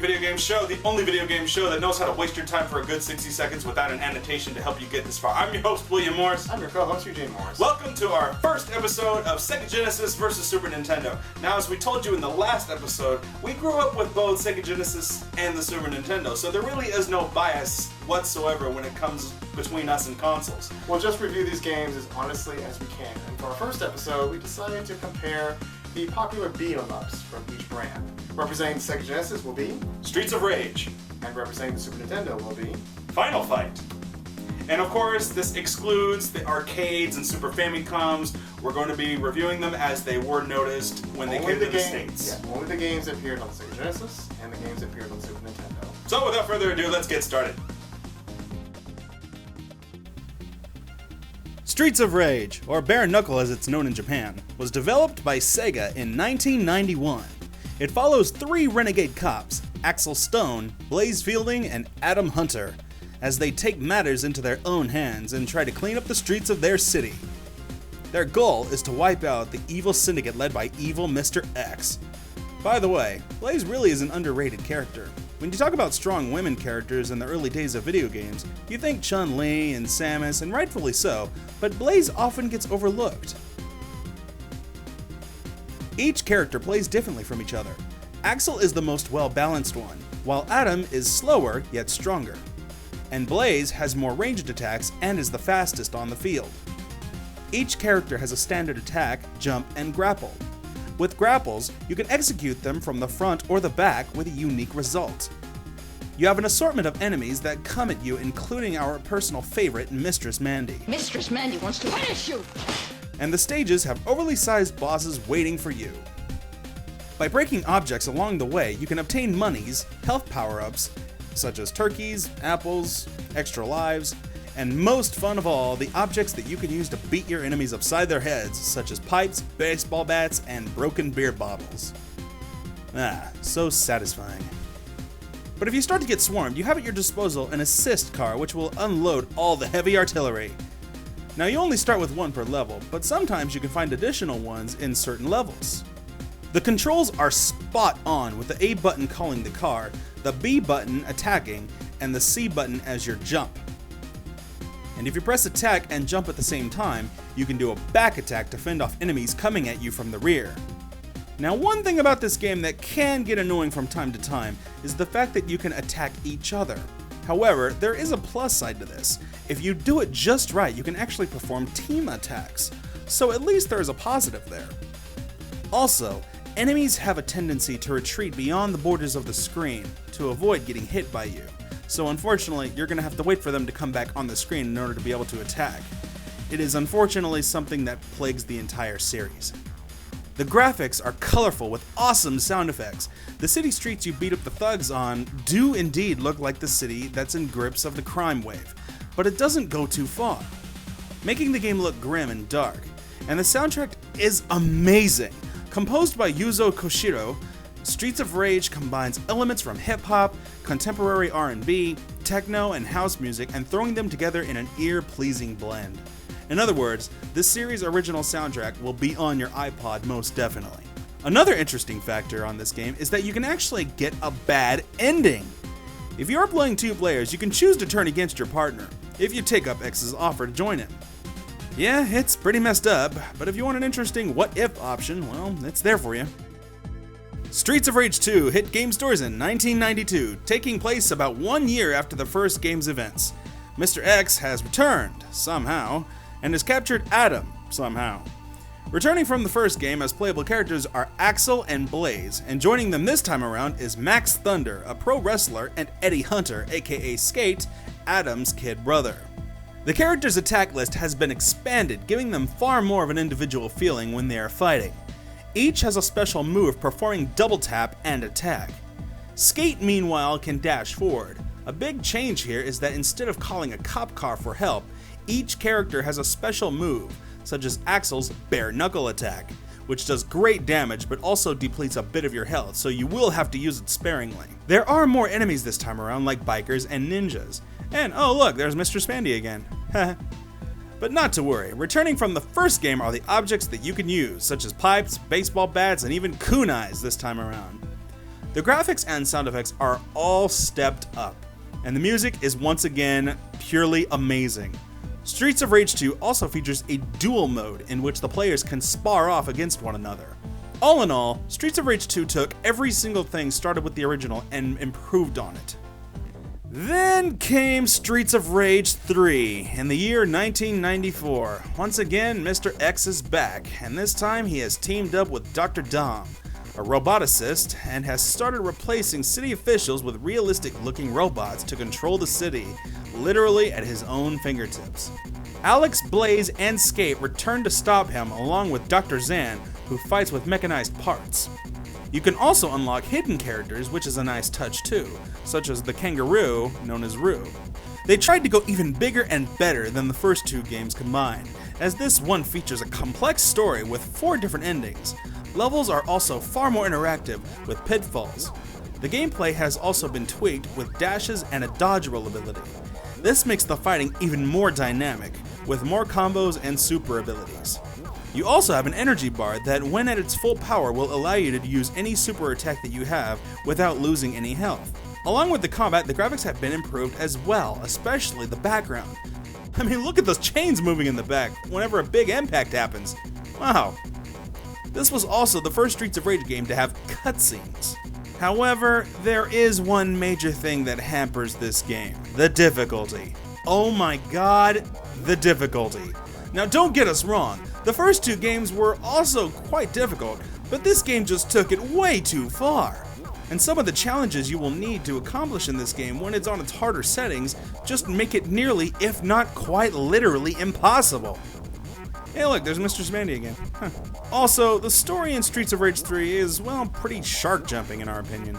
Video Game Show, the only video game show that knows how to waste your time for a good 60 seconds without an annotation to help you get this far. I'm your host, William Morris. I'm your co-host, Eugene Morris. Welcome to our first episode of Sega Genesis versus Super Nintendo. Now, as we told you in the last episode, we grew up with both Sega Genesis and the Super Nintendo, so there really is no bias whatsoever when it comes between us and consoles. We'll just review these games as honestly as we can. And for our first episode, we decided to compare the popular beat-em-ups from each brand. Representing the Sega Genesis will be Streets of Rage. And representing the Super Nintendo will be Final Fight. And of course, this excludes the arcades and Super Famicoms. We're going to be reviewing them as they were noticed when they came to the States. Yeah, only the games that appeared on the Sega Genesis and the games that appeared on the Super Nintendo. So without further ado, let's get started. Streets of Rage, or Bare Knuckle as it's known in Japan, was developed by Sega in 1991. It follows three renegade cops, Axel Stone, Blaze Fielding, and Adam Hunter, as they take matters into their own hands and try to clean up the streets of their city. Their goal is to wipe out the evil syndicate led by evil Mr. X. By the way, Blaze really is an underrated character. When you talk about strong women characters in the early days of video games, you think Chun-Li and Samus, and rightfully so, but Blaze often gets overlooked. Each character plays differently from each other. Axel is the most well-balanced one, while Adam is slower yet stronger. And Blaze has more ranged attacks and is the fastest on the field. Each character has a standard attack, jump, and grapple. With grapples, you can execute them from the front or the back with a unique result. You have an assortment of enemies that come at you, including our personal favorite, Mistress Mandy. Mistress Mandy wants to punish you! And the stages have overly sized bosses waiting for you. By breaking objects along the way, you can obtain monies, health power-ups, such as turkeys, apples, extra lives, and most fun of all, the objects that you can use to beat your enemies upside their heads, such as pipes, baseball bats, and broken beer bottles. So satisfying. But if you start to get swarmed, you have at your disposal an assist car which will unload all the heavy artillery. Now you only start with one per level, but sometimes you can find additional ones in certain levels. The controls are spot on, with the A button calling the car, the B button attacking, and the C button as your jump. And if you press attack and jump at the same time, you can do a back attack to fend off enemies coming at you from the rear. Now, one thing about this game that can get annoying from time to time is the fact that you can attack each other. However, there is a plus side to this. If you do it just right, you can actually perform team attacks. So at least there is a positive there. Also, enemies have a tendency to retreat beyond the borders of the screen to avoid getting hit by you. So unfortunately, you're going to have to wait for them to come back on the screen in order to be able to attack. It is unfortunately something that plagues the entire series. The graphics are colorful with awesome sound effects. The city streets you beat up the thugs on do indeed look like the city that's in grips of the crime wave, but it doesn't go too far, making the game look grim and dark. And the soundtrack is amazing. Composed by Yuzo Koshiro, Streets of Rage combines elements from hip-hop, contemporary R&B, techno, and house music, and throwing them together in an ear-pleasing blend. In other words, this series' original soundtrack will be on your iPod most definitely. Another interesting factor on this game is that you can actually get a bad ending. If you are playing two players, you can choose to turn against your partner, if you take up X's offer to join him. Yeah, it's pretty messed up, but if you want an interesting what-if option, well, it's there for you. Streets of Rage 2 hit game stores in 1992, taking place about 1 year after the first game's events. Mr. X has returned, somehow, and has captured Adam, somehow. Returning from the first game as playable characters are Axel and Blaze, and joining them this time around is Max Thunder, a pro wrestler, and Eddie Hunter, aka Skate, Adam's kid brother. The characters' attack list has been expanded, giving them far more of an individual feeling when they are fighting. Each has a special move performing double tap and attack. Skate, meanwhile, can dash forward. A big change here is that instead of calling a cop car for help, each character has a special move, such as Axel's Bare Knuckle attack, which does great damage but also depletes a bit of your health, so you will have to use it sparingly. There are more enemies this time around, like bikers and ninjas. And oh look, there's Mr. Spandy again. But not to worry, returning from the first game are the objects that you can use, such as pipes, baseball bats, and even kunais this time around. The graphics and sound effects are all stepped up, and the music is once again purely amazing. Streets of Rage 2 also features a duel mode in which the players can spar off against one another. All in all, Streets of Rage 2 took every single thing started with the original and improved on it. Then came Streets of Rage 3 in the year 1994. Once again, Mr. X is back, and this time he has teamed up with Dr. Dom, a roboticist, and has started replacing city officials with realistic-looking robots to control the city, literally at his own fingertips. Alex, Blaze, and Skate return to stop him along with Dr. Zan, who fights with mechanized parts. You can also unlock hidden characters, which is a nice touch too, such as the kangaroo, known as Roo. They tried to go even bigger and better than the first two games combined, as this one features a complex story with 4 different endings. Levels are also far more interactive, with pitfalls. The gameplay has also been tweaked with dashes and a dodge roll ability. This makes the fighting even more dynamic, with more combos and super abilities. You also have an energy bar that, when at its full power, will allow you to use any super attack that you have without losing any health. Along with the combat, the graphics have been improved as well, especially the background. I mean, look at those chains moving in the back whenever a big impact happens. Wow. This was also the first Streets of Rage game to have cutscenes. However, there is one major thing that hampers this game: the difficulty. Oh my god, the difficulty. Now don't get us wrong, the first 2 games were also quite difficult, but this game just took it way too far. And some of the challenges you will need to accomplish in this game when it's on its harder settings just make it nearly, if not quite literally, impossible. Hey look, there's Mr. Smandy again. Huh. Also, the story in Streets of Rage 3 is, well, pretty shark jumping in our opinion.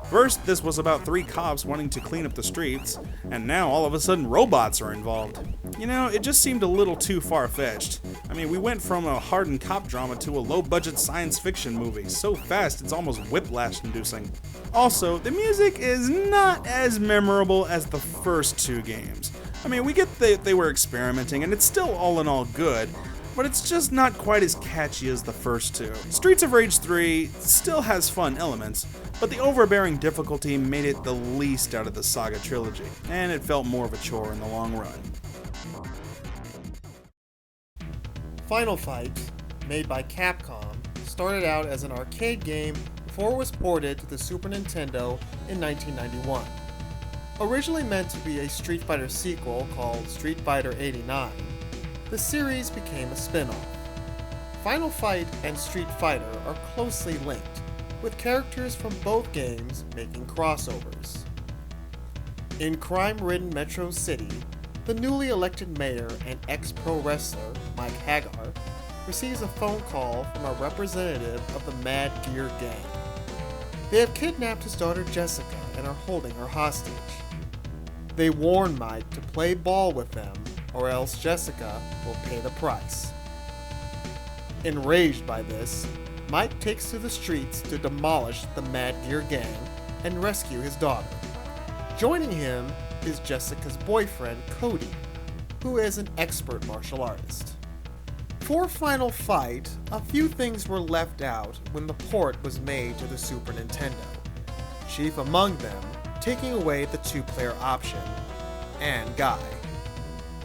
First, this was about 3 cops wanting to clean up the streets, and now all of a sudden robots are involved. You know, it just seemed a little too far-fetched. I mean, we went from a hardened cop drama to a low-budget science fiction movie, so fast it's almost whiplash-inducing. Also, the music is not as memorable as the first 2 games. I mean, we get that they were experimenting, and it's still all in all good, but it's just not quite as catchy as the first 2. Streets of Rage 3 still has fun elements, but the overbearing difficulty made it the least out of the Saga trilogy, and it felt more of a chore in the long run. Final Fight, made by Capcom, started out as an arcade game before it was ported to the Super Nintendo in 1991. Originally meant to be a Street Fighter sequel called Street Fighter 89, the series became a spin-off. Final Fight and Street Fighter are closely linked, with characters from both games making crossovers. In crime-ridden Metro City, the newly elected mayor and ex-pro wrestler, Mike Hagar, receives a phone call from a representative of the Mad Gear Gang. They have kidnapped his daughter Jessica and are holding her hostage. They warn Mike to play ball with them, or else Jessica will pay the price. Enraged by this, Mike takes to the streets to demolish the Mad Gear Gang and rescue his daughter. Joining him is Jessica's boyfriend, Cody, who is an expert martial artist. For Final Fight, a few things were left out when the port was made to the Super Nintendo, chief among them taking away the 2-player option, and Guy.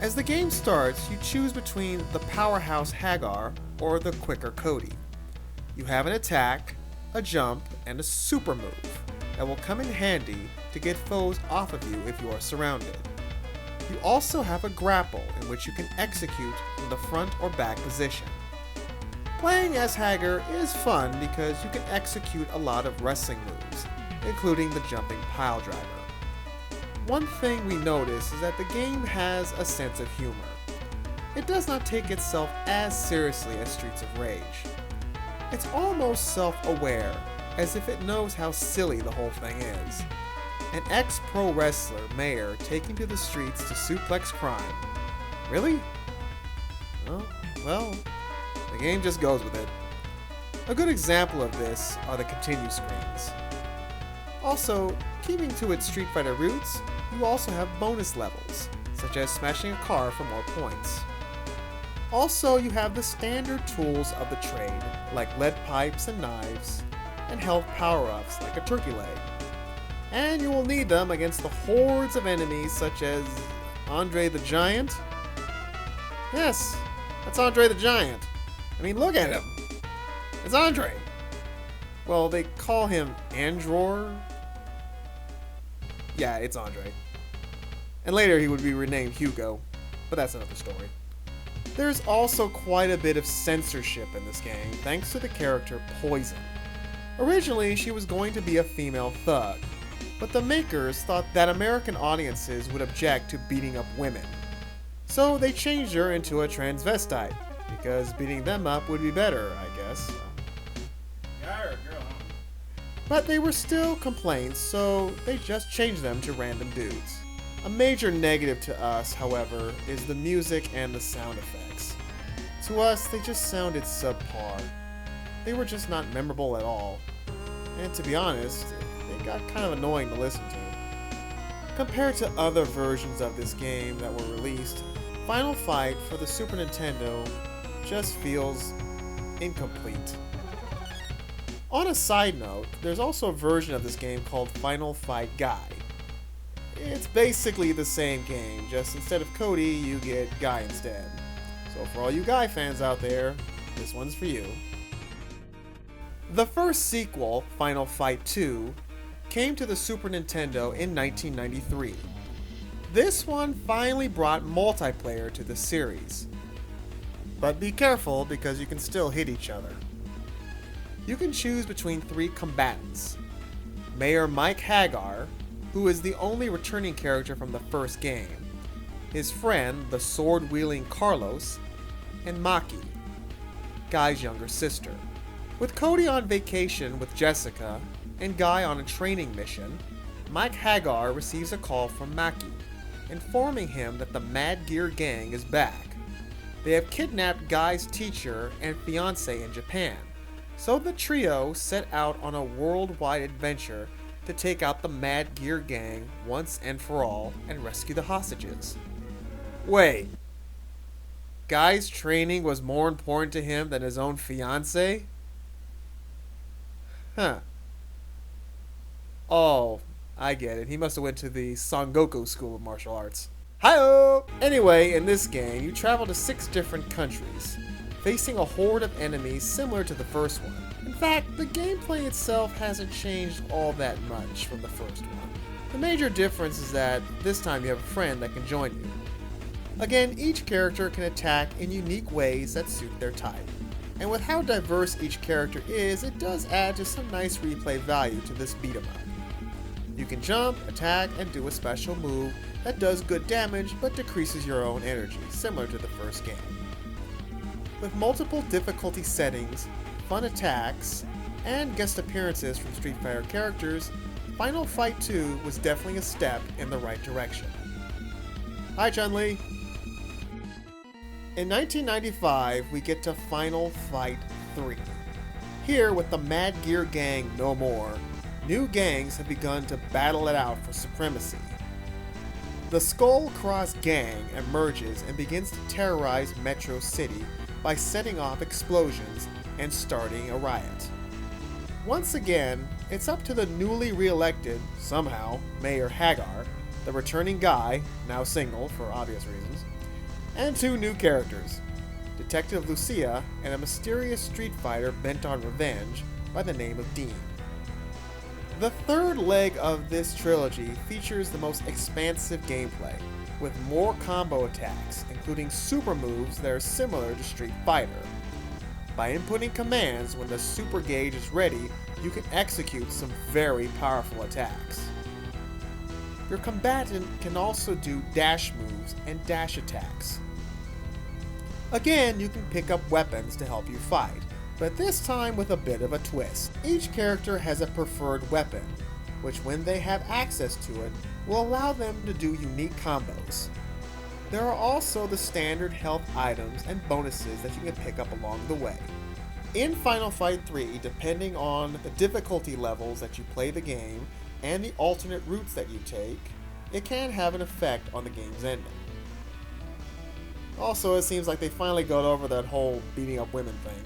As the game starts, you choose between the powerhouse Hagar or the quicker Cody. You have an attack, a jump, and a super move that will come in handy to get foes off of you if you are surrounded. You also have a grapple in which you can execute from the front or back position. Playing as Hagar is fun because you can execute a lot of wrestling moves, including the jumping pile driver. One thing we notice is that the game has a sense of humor. It does not take itself as seriously as Streets of Rage. It's almost self-aware, as if it knows how silly the whole thing is. An ex-pro wrestler, Mayor, taking to the streets to suplex crime. Really? Oh, well, the game just goes with it. A good example of this are the continue screens. Also, keeping to its Street Fighter roots, you also have bonus levels, such as smashing a car for more points. Also, you have the standard tools of the trade, like lead pipes and knives, and health power-ups like a turkey leg. And you will need them against the hordes of enemies such as Andre the Giant. Yes, that's Andre the Giant. I mean, look at him. It's Andre. Well, they call him Andror. Yeah, it's Andre. And later he would be renamed Hugo, but that's another story. There's also quite a bit of censorship in this game, thanks to the character Poison. Originally, she was going to be a female thug, but the makers thought that American audiences would object to beating up women. So they changed her into a transvestite, because beating them up would be better, I guess. But they were still complaints, so they just changed them to random dudes. A major negative to us, however, is the music and the sound effects. To us, they just sounded subpar. They were just not memorable at all. And to be honest, they got kind of annoying to listen to. Compared to other versions of this game that were released, Final Fight for the Super Nintendo just feels incomplete. On a side note, there's also a version of this game called Final Fight Guy. It's basically the same game, just instead of Cody, you get Guy instead. So for all you Guy fans out there, this one's for you. The first sequel, Final Fight 2, came to the Super Nintendo in 1993. This one finally brought multiplayer to the series. But be careful because you can still hit each other. You can choose between 3 combatants. Mayor Mike Hagar, who is the only returning character from the first game, his friend, the sword-wielding Carlos, and Maki, Guy's younger sister. With Cody on vacation with Jessica and Guy on a training mission, Mike Hagar receives a call from Maki, informing him that the Mad Gear Gang is back. They have kidnapped Guy's teacher and fiancé in Japan, so the trio set out on a worldwide adventure to take out the Mad Gear Gang once and for all and rescue the hostages. Wait, Guy's training was more important to him than his own fiancé? Huh. Oh, I get it. He must have went to the Sangoku School of Martial Arts. Hi-oh! Anyway, in this game, you travel to 6 different countries, facing a horde of enemies similar to the first one. In fact, the gameplay itself hasn't changed all that much from the first one. The major difference is that this time you have a friend that can join you. Again, each character can attack in unique ways that suit their type. And with how diverse each character is, it does add to some nice replay value to this beat 'em up. You can jump, attack, and do a special move that does good damage but decreases your own energy, similar to the first game. With multiple difficulty settings, fun attacks, and guest appearances from Street Fighter characters, Final Fight 2 was definitely a step in the right direction. Hi, Chun-Li! In 1995, we get to Final Fight 3. Here, with the Mad Gear Gang no more, new gangs have begun to battle it out for supremacy. The Skull Cross Gang emerges and begins to terrorize Metro City by setting off explosions and starting a riot. Once again, it's up to the newly re-elected, somehow, Mayor Hagar, the returning Guy, now single for obvious reasons, and 2 new characters, Detective Lucia and a mysterious street fighter bent on revenge by the name of Dean. The third leg of this trilogy features the most expansive gameplay, with more combo attacks, including super moves that are similar to Street Fighter. By inputting commands when the super gauge is ready, you can execute some very powerful attacks. Your combatant can also do dash moves and dash attacks. Again, you can pick up weapons to help you fight, but this time with a bit of a twist. Each character has a preferred weapon, which when they have access to it, will allow them to do unique combos. There are also the standard health items and bonuses that you can pick up along the way. In Final Fight 3, depending on the difficulty levels that you play the game and the alternate routes that you take, it can have an effect on the game's ending. Also, it seems like they finally got over that whole beating up women thing.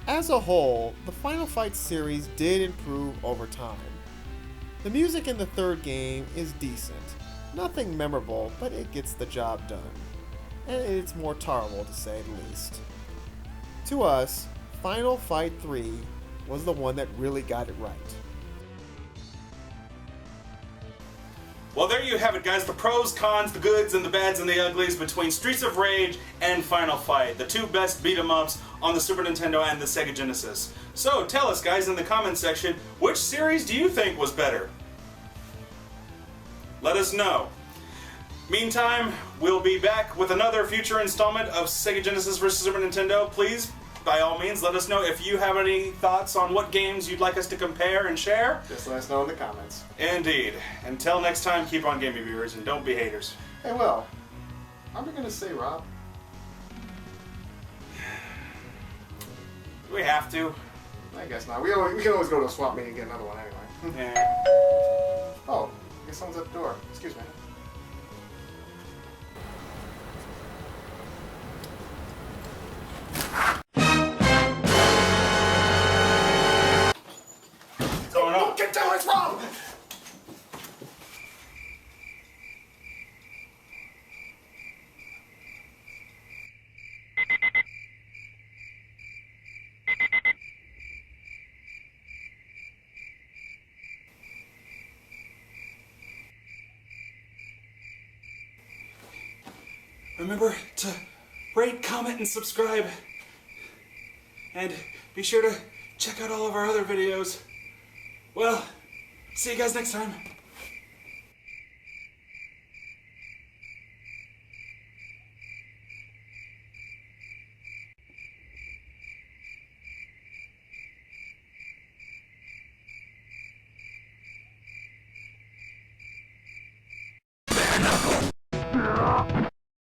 As a whole, the Final Fight series did improve over time. The music in the third game is decent. Nothing memorable, but it gets the job done. And it's more tolerable to say the least. To us, Final Fight 3 was the one that really got it right. Well, there you have it, guys. The pros, cons, the goods, and the bads, and the uglies between Streets of Rage and Final Fight, the two best beat-em-ups on the Super Nintendo and the Sega Genesis. So, tell us, guys, in the comments section, which series do you think was better? Let us know. Meantime, we'll be back with another future installment of Sega Genesis vs. Super Nintendo. Please, by all means, let us know if you have any thoughts on what games you'd like us to compare and share. Just let us know in the comments. Indeed. Until next time, keep on gaming, viewers, and don't be haters. Hey, Will, aren't we going to say Rob? Do we have to? I guess not. We can always go to a swap meet and get another one anyway. Yeah. Oh, I guess someone's at the door. Excuse me. What's going on? Get down, it's Rob! Remember to rate, comment, and subscribe. And be sure to check out all of our other videos. Well, see you guys next time.